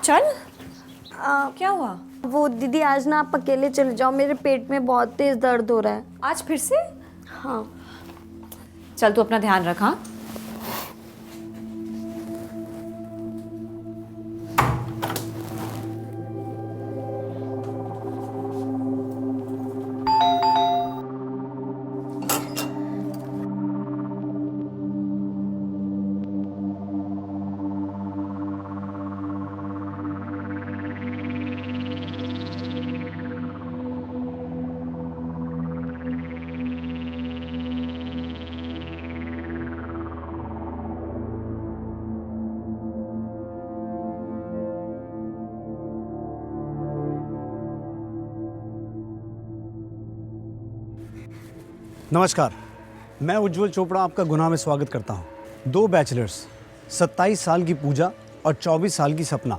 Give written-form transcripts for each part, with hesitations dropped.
चल। क्या हुआ? वो दीदी आज ना आप अकेले चले जाओ, मेरे पेट में बहुत तेज दर्द हो रहा है। आज फिर से? हाँ। चल तू अपना ध्यान रख। हाँ नमस्कार, मैं उज्जवल चोपड़ा आपका गुनाह में स्वागत करता हूं। 2 बैचलर्स, 27 साल की पूजा और 24 साल की सपना,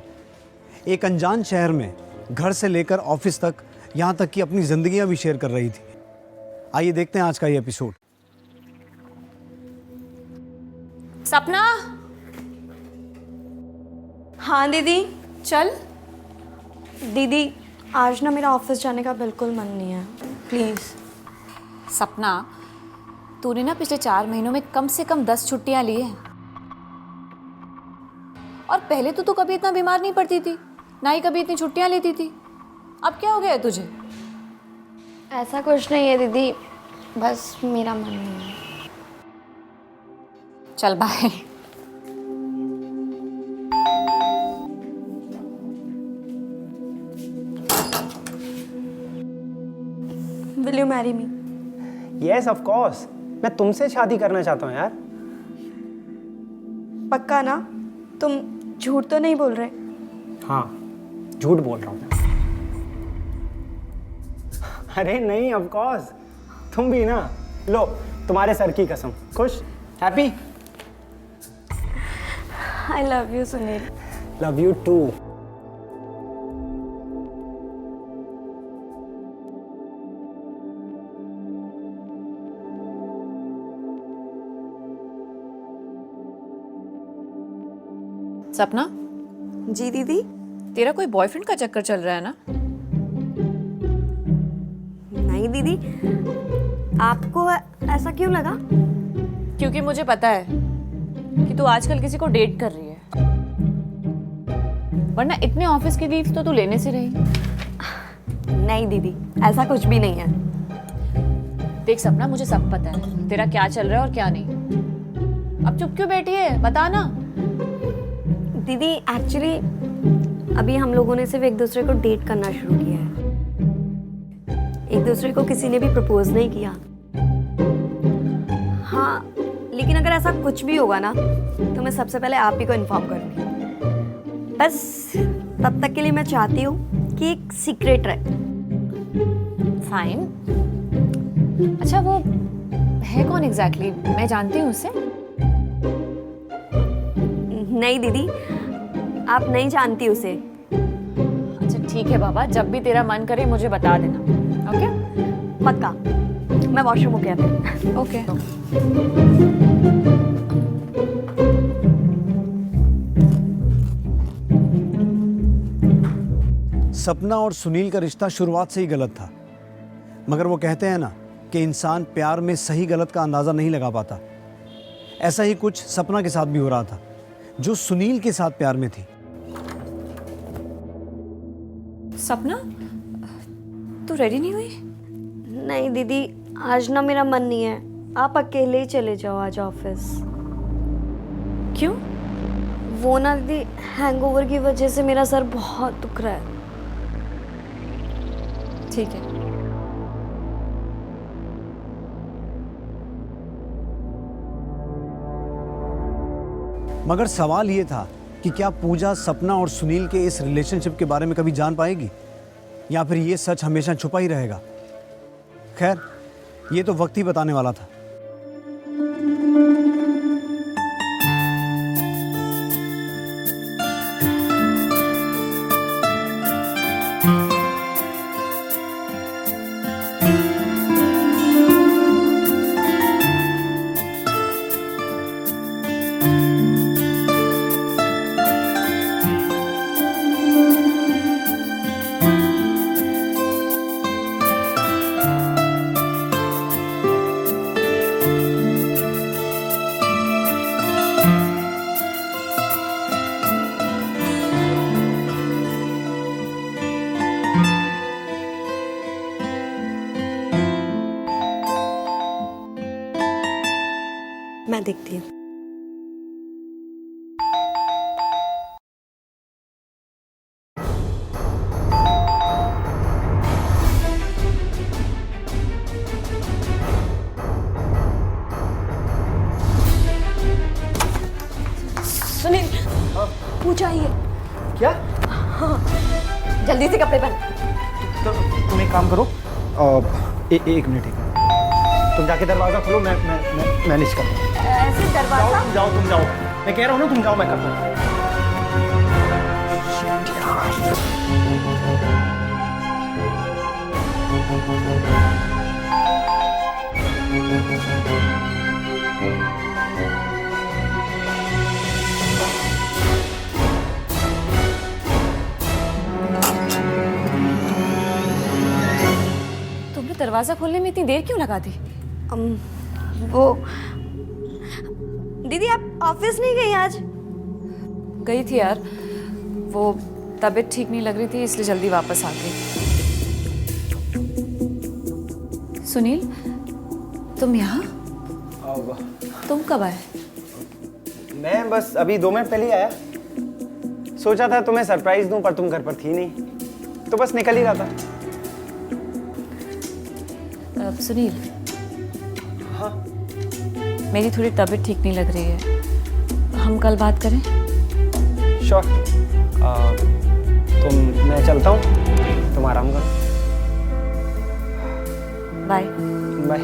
एक अनजान शहर में घर से लेकर ऑफिस तक, यहां तक कि अपनी जिंदगियां भी शेयर कर रही थी। आइए देखते हैं आज का ये एपिसोड। सपना। हाँ दीदी। चल। दीदी आज ना मेरा ऑफिस जाने का बिल्कुल मन नहीं है, प्लीज़। सपना, तूने ना पिछले 4 महीनों में कम से कम 10 छुट्टियां ली है। और पहले तो तू कभी इतना बीमार नहीं पड़ती थी, ना ही कभी इतनी छुट्टियां लेती थी। अब क्या हो गया है तुझे? ऐसा कुछ नहीं है दीदी, बस मेरा मन नहीं है। चल bye. Will you marry me? Yes of course, मैं तुमसे शादी करना चाहता हूँ यार। पक्का ना? तुम झूठ तो नहीं बोल रहे? हाँ, झूठ बोल रहा हूँ मैं। अरे नहीं, ऑफ कोर्स। तुम भी ना। लो, तुम्हारे सर की कसम। खुश? Happy? I love you Sunil. Love you too. Sapna, जी दीदी। तेरा कोई बॉयफ्रेंड का चक्कर चल रहा है ना? नहीं दीदी, आपको ऐसा क्यों लगा? क्योंकि मुझे पता है कि तू आजकल किसी को डेट कर रही है, वरना इतने ऑफिस की लीव्स तो तू लेने से रही। नहीं दीदी, ऐसा कुछ भी नहीं है। देख सपना, मुझे सब पता है तेरा क्या चल रहा है और क्या नहीं। अब चुप क्यों बैठी है, बता ना। दीदी एक्चुअली अभी हम लोगों ने सिर्फ एक दूसरे को डेट करना शुरू किया है। एक दूसरे को किसी ने भी प्रपोज नहीं किया। हाँ, लेकिन अगर ऐसा कुछ भी होगा ना तो मैं सबसे पहले आप ही को इन्फॉर्म करूंगी। बस तब तक के लिए मैं चाहती हूँ कि एक सीक्रेट रहे। फाइन। अच्छा, वो है कौन एग्जैक्टली? मैं जानती हूँ उसे? नहीं दीदी, आप नहीं जानती उसे। अच्छा ठीक है बाबा, जब भी तेरा मन करे मुझे बता देना। ओके? पक्का। मैं वॉशरूम हो गया फिर। ओके। सपना और सुनील का रिश्ता शुरुआत से ही गलत था, मगर वो कहते हैं ना कि इंसान प्यार में सही गलत का अंदाजा नहीं लगा पाता। ऐसा ही कुछ सपना के साथ भी हो रहा था, जो सुनील के साथ प्यार में थी। सपना, तू रेडी नहीं हुई? नहीं दीदी, आज ना मेरा मन नहीं है। आप अकेले ही चले जाओ आज ऑफिस। क्यों? वो ना दीदी, हैंगओवर की वजह से मेरा सर बहुत दुख रहा है। ठीक है। मगर सवाल ये था कि क्या पूजा सपना और सुनील के इस रिलेशनशिप के बारे में कभी जान पाएगी, या फिर ये सच हमेशा छुपा ही रहेगा। खैर, ये तो वक्त ही बताने वाला था। मैं देखती हूँ। सुनील, पूजा आई है। क्या? जल्दी से कपड़े पहन। तो तुम एक काम करो, एक मिनट तुम जाके दरवाजा खोलो, मैं मैनेज करता हूँ। ऐसे दरवाजा? तुम जाओ, मैं कह रहा हूँ ना, तुम जाओ, मैं करता हूँ। तुमने दरवाजा खोलने में इतनी देर क्यों लगा दी? वो दीदी, आप ऑफिस नहीं गई आज? गई थी यार, वो तबीयत ठीक नहीं लग रही थी, इसलिए जल्दी वापस आ गई। सुनील, तुम यहाँ? तुम कब आए? मैं बस अभी 2 मिनट पहले ही आया। सोचा था तुम्हें सरप्राइज दूं, पर तुम घर पर थी नहीं, तो बस निकल ही रहा था। सुनील, हाँ? मेरी थोड़ी तबीयत ठीक नहीं लग रही है, हम कल बात करें? श्योर। मैं चलता हूँ, तुम आराम करो। बाय। बाय।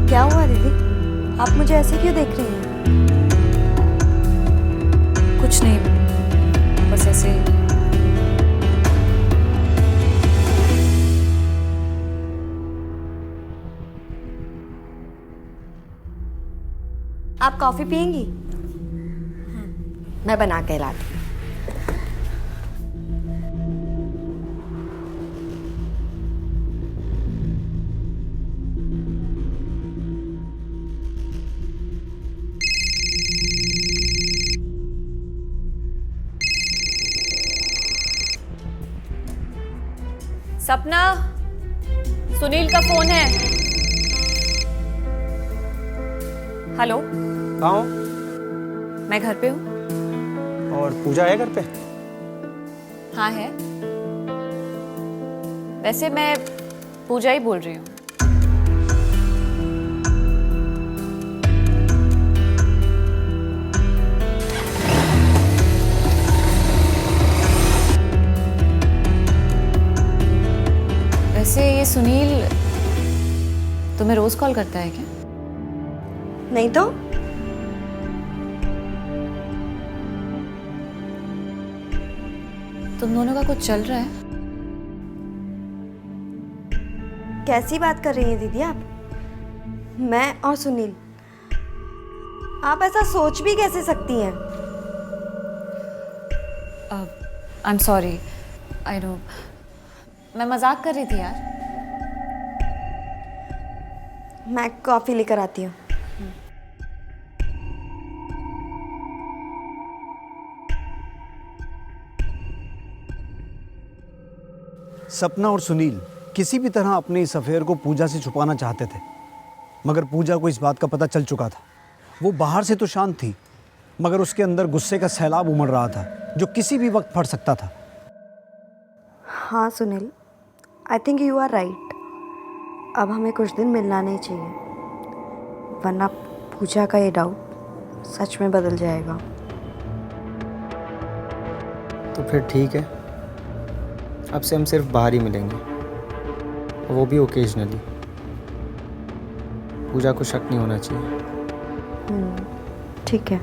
क्या हुआ दीदी, आप मुझे ऐसे क्यों देख रही हैं? कुछ नहीं, बस ऐसे ही। आप कॉफी पियेंगी? मैं बना के लाती हूँ। सपना, सुनील का फोन है। हेलो। कहाँ हो? मैं घर पे हूँ। और पूजा है घर पे? हाँ है। वैसे मैं पूजा ही बोल रही हूँ। वैसे ये सुनील तुम्हें रोज कॉल करता है क्या? नहीं तो? तुम दोनों का कुछ चल रहा है? कैसी बात कर रही हैं दीदी आप? मैं और सुनील, आप ऐसा सोच भी कैसे सकती हैं? I am sorry, I know, मैं मजाक कर रही थी यार। मैं कॉफी लेकर आती हूँ। सपना और सुनील किसी भी तरह अपने इस अफेयर को पूजा से छुपाना चाहते थे, मगर पूजा को इस बात का पता चल चुका था। वो बाहर से तो शांत थी, मगर उसके अंदर गुस्से का सैलाब उमड़ रहा था, जो किसी भी वक्त फट सकता था। हाँ Sunil, I think you are right. अब हमें कुछ दिन मिलना नहीं चाहिए, वरना पूजा का ये डाउट सच में बदल जाएगा। तो फिर ठीक है, अब से हम सिर्फ बाहर ही मिलेंगे, वो भी ओकेजनली। पूजा को शक नहीं होना चाहिए। ठीक है।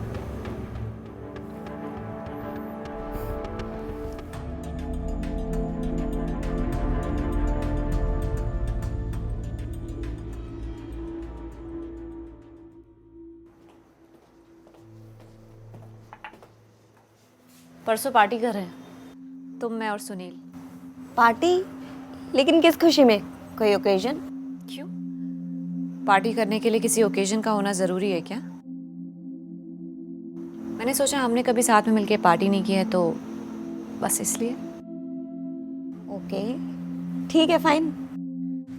परसों पार्टी कर रहे हैं तुम, मैं और सुनील। पार्टी? लेकिन किस खुशी में? कोई ओकेजन? क्यों? पार्टी करने के लिए किसी ओकेजन का होना ज़रूरी है क्या? मैंने सोचा हमने कभी साथ में मिलके पार्टी नहीं की है तो बस इसलिए। ओके, ठीक है, फाइन।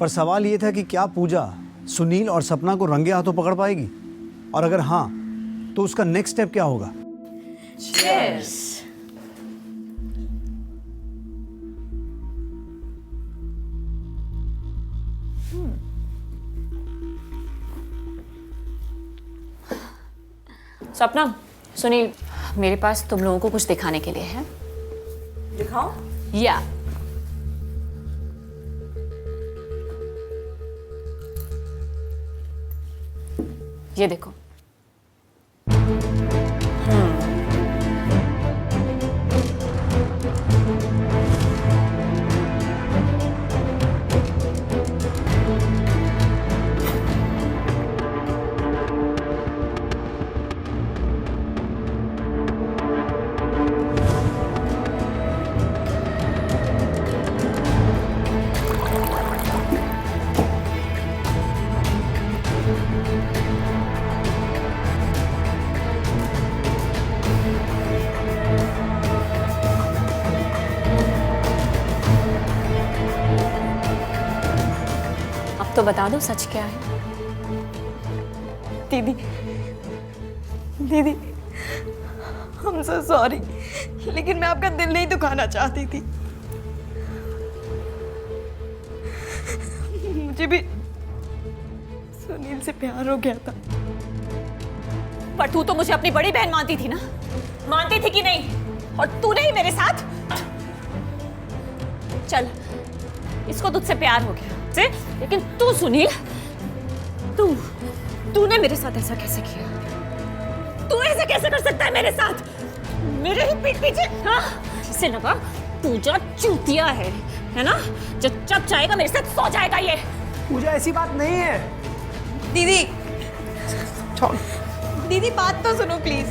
पर सवाल ये था कि क्या पूजा सुनील और सपना को रंगे हाथों पकड़ पाएगी, और अगर हाँ तो उसका नेक्स्ट स्टेप क्या होगा? सपना, सुनील, मेरे पास तुम लोगों को कुछ दिखाने के लिए है। दिखाओ। या ये देखो। अब तो बता दो सच क्या है। दीदी, दीदी, I'm so sorry, लेकिन मैं आपका दिल नहीं दुखाना चाहती थी। मुझे भी सुनील से प्यार हो गया था। पर तू तो मुझे अपनी बड़ी बहन मानती थी ना? मानती थी कि नहीं? और तू नहीं मेरे साथ? चल, इसको तुझसे प्यार हो गया से, लेकिन तू सुनील, तूने मेरे साथ ऐसा कैसे किया? तू ऐसा कैसे कर सकता है मेरे साथ? मेरे ही पीठ पीछे? हाँ? इसे लगा पूजा चूतिया है ना? जब चाहेगा मेरे साथ सो जाएगा ये। पूजा ऐसी बात नहीं है। दीदी, दीदी बात तो सुनो प्लीज।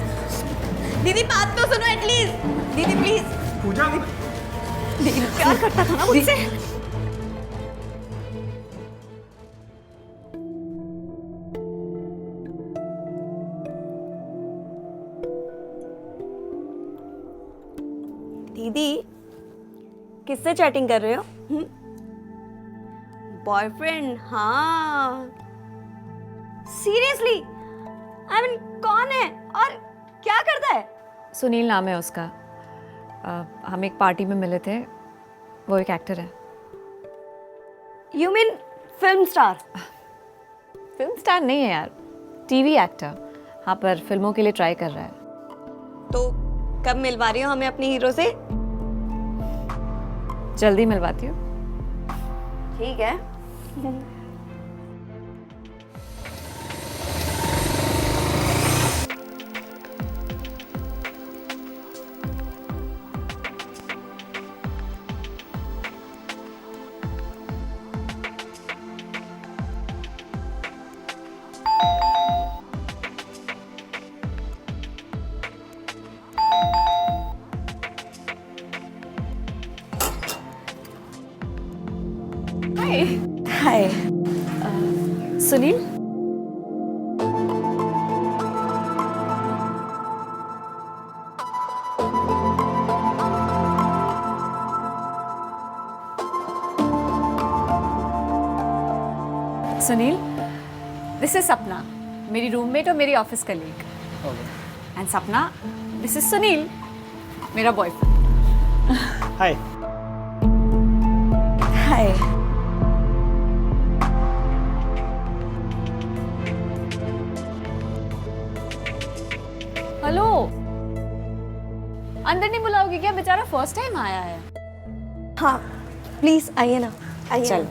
दीदी बात तो सुनो एटलीस्ट। दीदी प्लीज। पूजा, दीदी प्यार करता था ना मुझसे। दीदी, किससे चैटिंग कर रहे हो? बॉयफ्रेंड? हाँ, सीरियसली? आई मीन कौन है और क्या करता है? सुनील नाम है उसका। हम एक पार्टी में मिले थे। वो एक एक्टर है। You mean film star? Film star नहीं है यार, टीवी एक्टर। हाँ, पर फिल्मों के लिए ट्राई कर रहा है। तो कब मिलवा रही हो हमें अपनी हीरो से? जल्दी मिलवाती हूँ। ठीक है। हाय। सुनील, सुनील, दिस इज सपना, मेरी रूममेट और मेरी ऑफिस कलीग। एंड सपना, दिस इज सुनील, मेरा बॉयफ्रेंड। हाय। हाय। हेलो, अंदर नहीं बुलाओगी क्या? बेचारा फर्स्ट टाइम आया है। हाँ, प्लीज आइए ना, आइए। चल।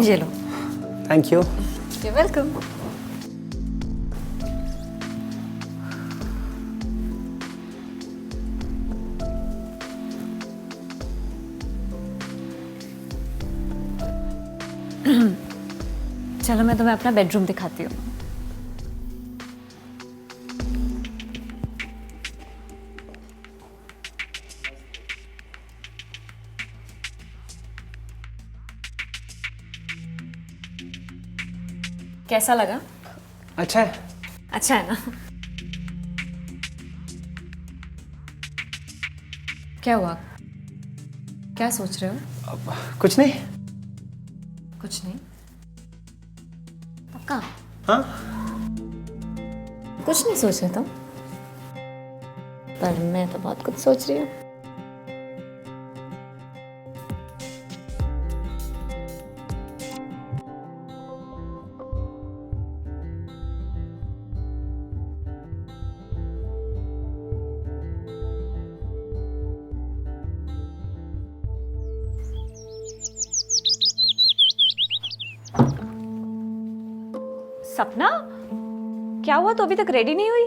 ये लो। Thank you. You're welcome. चलो मैं तुम्हें अपना बेडरूम दिखाती हूँ। कैसा लगा? अच्छा है। अच्छा है ना? क्या हुआ? क्या सोच रहे हो? कुछ नहीं। कुछ नहीं? पक्का? हाँ। कुछ नहीं सोच रहे तुम? पर मैं तो बहुत कुछ सोच रही हूँ। सपना, क्या हुआ? तो अभी तक रेडी नहीं हुई?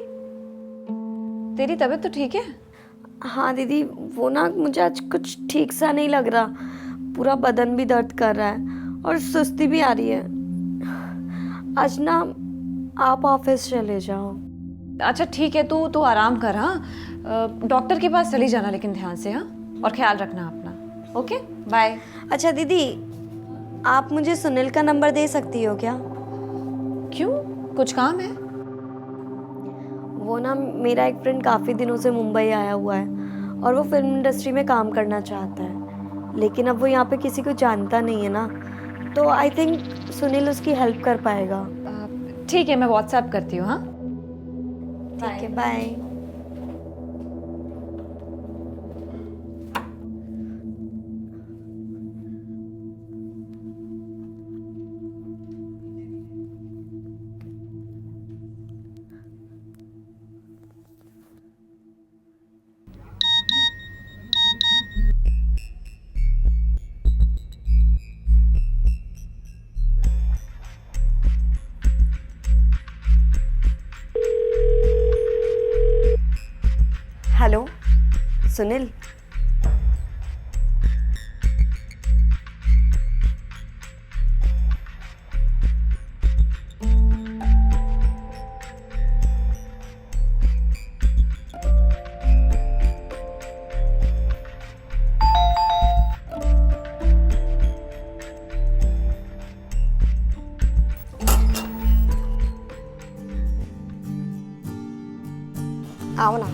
तेरी तबीयत तो ठीक है? हाँ दीदी, वो ना मुझे आज कुछ ठीक सा नहीं लग रहा। पूरा बदन भी दर्द कर रहा है और सुस्ती भी आ रही है। आज ना आप ऑफिस चले जाओ। अच्छा ठीक है, तू आराम कर। हाँ, डॉक्टर के पास चली जाना, लेकिन ध्यान से। हाँ, और ख्याल रखना अपना। Okay, bye. अच्छा दीदी, आप मुझे सुनील का नंबर दे सकती हो क्या? क्यों, कुछ काम है? वो ना मेरा एक फ्रेंड काफ़ी दिनों से मुंबई आया हुआ है और वो फिल्म इंडस्ट्री में काम करना चाहता है, लेकिन अब वो यहाँ पे किसी को जानता नहीं है ना, तो आई थिंक सुनील उसकी हेल्प कर पाएगा। ठीक है, मैं व्हाट्सएप करती हूँ। हाँ, ठीक है, बाय। हेलो सुनील। आओ ना।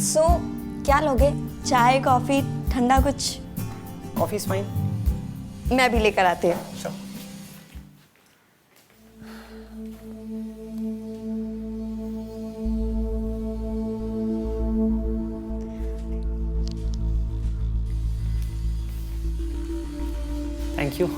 सो क्या लोगे? चाय, कॉफी, ठंडा कुछ? Coffee is fine. मैं भी लेकर आती हूँ। Sure. Thank you.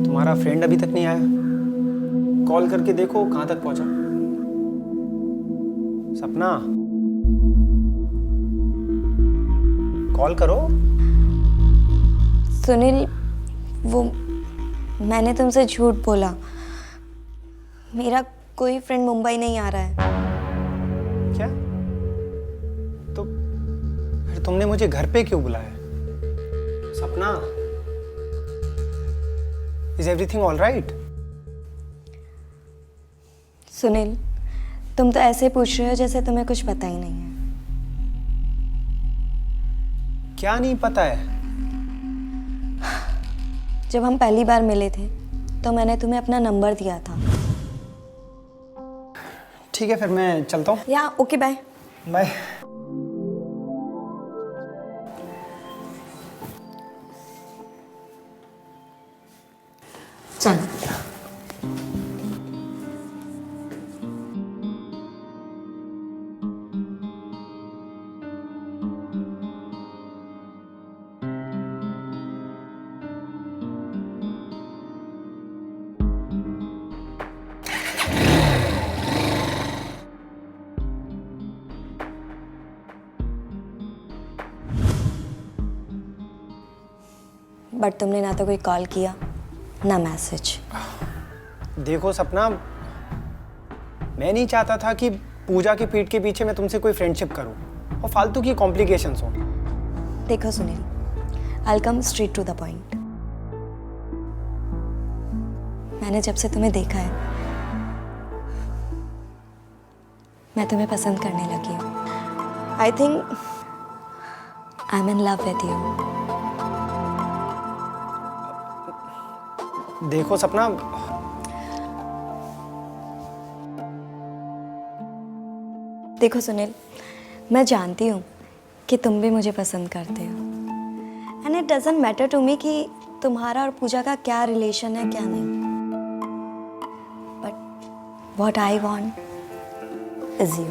तुम्हारा फ्रेंड अभी तक नहीं आया? कॉल करके देखो कहाँ तक पहुंचा। सपना, कॉल करो। सुनील, वो मैंने तुमसे झूठ बोला। मेरा कोई फ्रेंड मुंबई नहीं आ रहा है। क्या? तो फिर तुमने मुझे घर पे क्यों बुलाया? सपना, is everything all right? Sunil, तुम तो ऐसे पूछ रहे हो जैसे तुम्हें कुछ पता ही नहीं है। क्या नहीं पता है? जब हम पहली बार मिले थे तो मैंने तुम्हें अपना नंबर दिया था। ठीक है, फिर मैं चलता हूँ। या ओके, बाय। बाय। चल। बट तुमने ना तो कोई कॉल किया ना मैसेज। देखो सपना, मैं नहीं चाहता था कि पूजा की पीठ के पीछे मैं तुमसे कोई फ्रेंडशिप करूं और फालतू की कॉम्प्लिकेशंस हो। देखो Sunil, I come straight to the point. मैंने जब से तुम्हें देखा है मैं तुम्हें पसंद करने लगी हूँ। I think I am in love with you. देखो सपना, देखो सुनील, मैं जानती हूँ कि तुम भी मुझे पसंद करते हो and it doesn't matter to me कि तुम्हारा और पूजा का क्या रिलेशन है क्या नहीं, but what I want is you.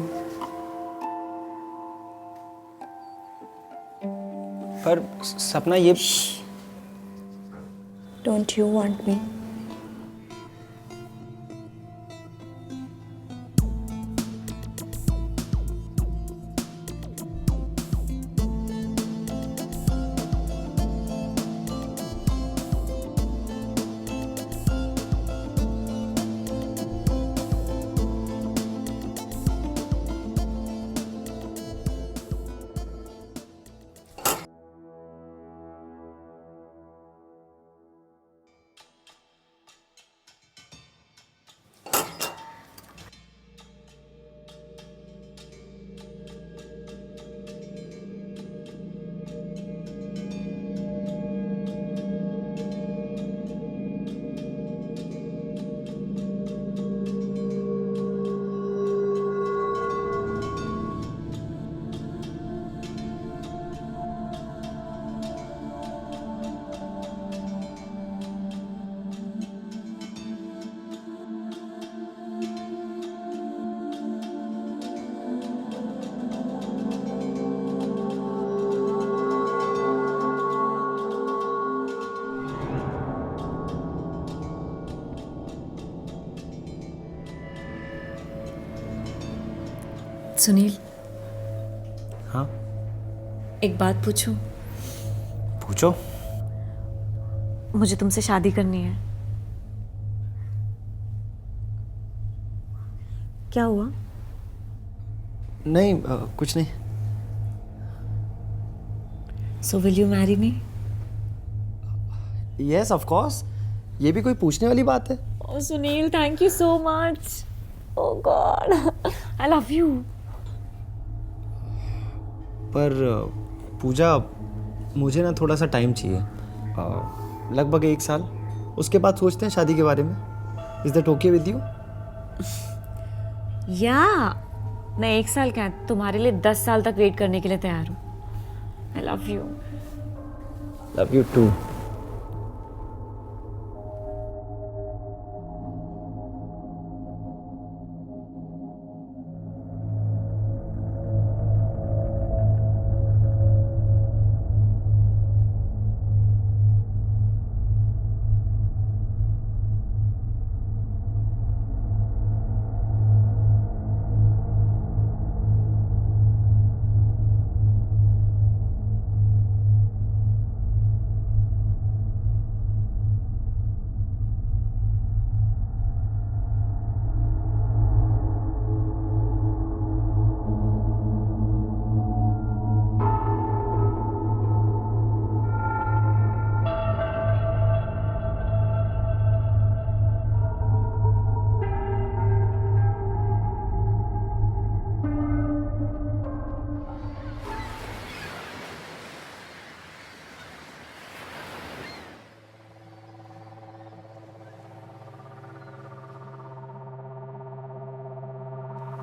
पर सपना ये don't you want me? Sunil, हाँ एक बात पूछूं? पूछो। मुझे तुमसे शादी करनी है। क्या हुआ? नहीं कुछ नहीं। So will you marry me? Yes of course, ये भी कोई पूछने वाली बात है? Oh Sunil, thank you so much. Oh God, I love you. पर पूजा, मुझे ना थोड़ा सा टाइम चाहिए, लगभग 1 साल। उसके बाद सोचते हैं शादी के बारे में। Is that okay with you? या मैं 1 साल क्या, तुम्हारे लिए 10 साल तक वेट करने के लिए तैयार हूँ। I love you. Love you too.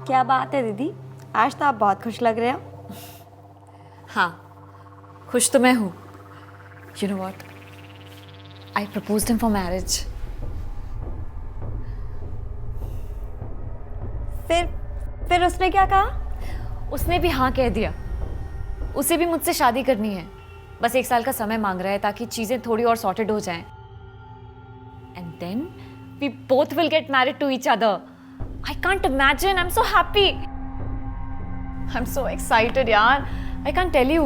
क्या बात है दीदी, आज तो आप बहुत खुश लग रहे हो। हाँ, खुश तो मैं हूँ। You know what, I proposed him for marriage. फिर उसने क्या कहा? उसने भी हाँ कह दिया। उसे भी मुझसे शादी करनी है, बस 1 साल का समय मांग रहा है ताकि चीजें थोड़ी और सॉर्टेड हो जाएं। And then we both will get married to each other. I can't imagine. I'm so happy. I'm so excited यार. I can't tell you.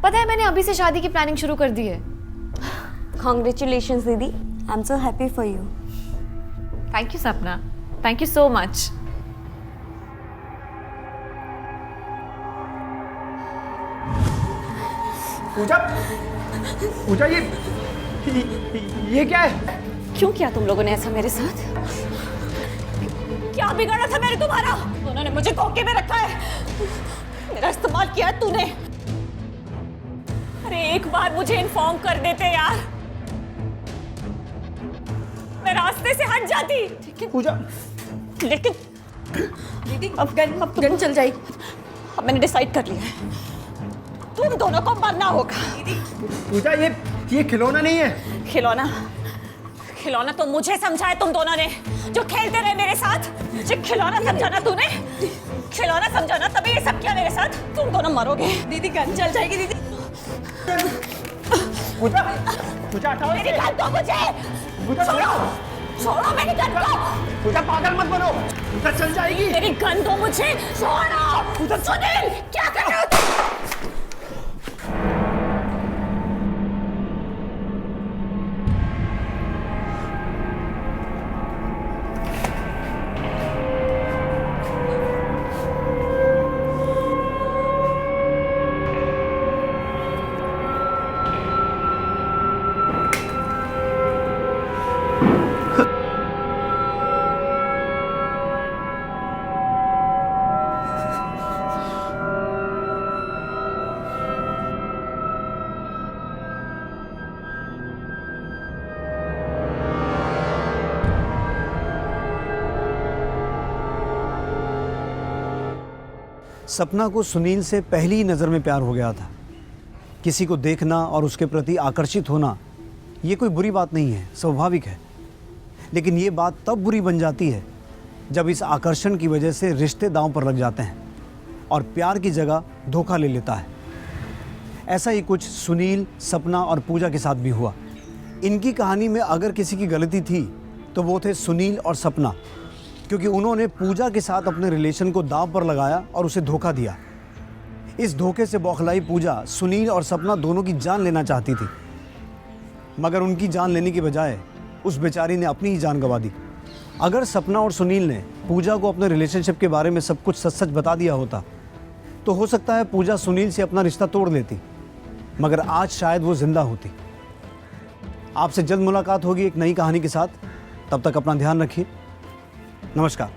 पता है मैंने अभी से शादी की प्लानिंग शुरू कर दी है. Congratulations, Didi. I'm so happy for you. Thank you, Sapna. Thank you so much. पूजा, पूजा ये क्या है? क्यों किया तुम लोगों ने ऐसा मेरे साथ? क्या बिगाड़ा था मैंने तुम्हारा? उन्होंने मुझे धोखे में रखा है, मेरा इस्तेमाल किया है तूने। अरे एक बार मुझे इन्फॉर्म कर देते यार, मैं रास्ते से हट जाती। पूजा, लेकिन दीदी अब गन चल जाएगी। अब मैंने डिसाइड कर लिया है, तुम दोनों को मरना होगा। पूजा ये खिलौना नहीं है। खिलौना तो मुझे समझा है तुम दोनों ने, जो खेलते रहे मेरे साथ। मुझे खिलौना समझाना तूने, खिलौना समझाना, तभी ये सब किया मेरे साथ। तुम दोनों मरोगे। दीदी गन चल जाएगी दीदी। पूजा, पूजा हटाओ मेरी इसे। गन दो मुझे। पूजा छोड़ो मेरी गन को। पूजा पागल मत बनो, पूजा चल जाएगी। मेरी गन दो मुझे। छोड़ो। सुनील क्या कर रहे हो तुम? सपना को सुनील से पहली ही नज़र में प्यार हो गया था। किसी को देखना और उसके प्रति आकर्षित होना ये कोई बुरी बात नहीं है, स्वाभाविक है। लेकिन ये बात तब बुरी बन जाती है जब इस आकर्षण की वजह से रिश्ते दांव पर लग जाते हैं और प्यार की जगह धोखा ले लेता है। ऐसा ही कुछ सुनील, सपना और पूजा के साथ भी हुआ। इनकी कहानी में अगर किसी की गलती थी तो वो थे सुनील और सपना, क्योंकि उन्होंने पूजा के साथ अपने रिलेशन को दांव पर लगाया और उसे धोखा दिया। इस धोखे से बौखलाई पूजा सुनील और सपना दोनों की जान लेना चाहती थी, मगर उनकी जान लेने की बजाय उस बेचारी ने अपनी ही जान गंवा दी। अगर सपना और सुनील ने पूजा को अपने रिलेशनशिप के बारे में सब कुछ सच सच बता दिया होता तो हो सकता है पूजा सुनील से अपना रिश्ता तोड़ लेती, मगर आज शायद वो जिंदा होती। आपसे जल्द मुलाकात होगी एक नई कहानी के साथ। तब तक अपना ध्यान रखिए। नमस्कार।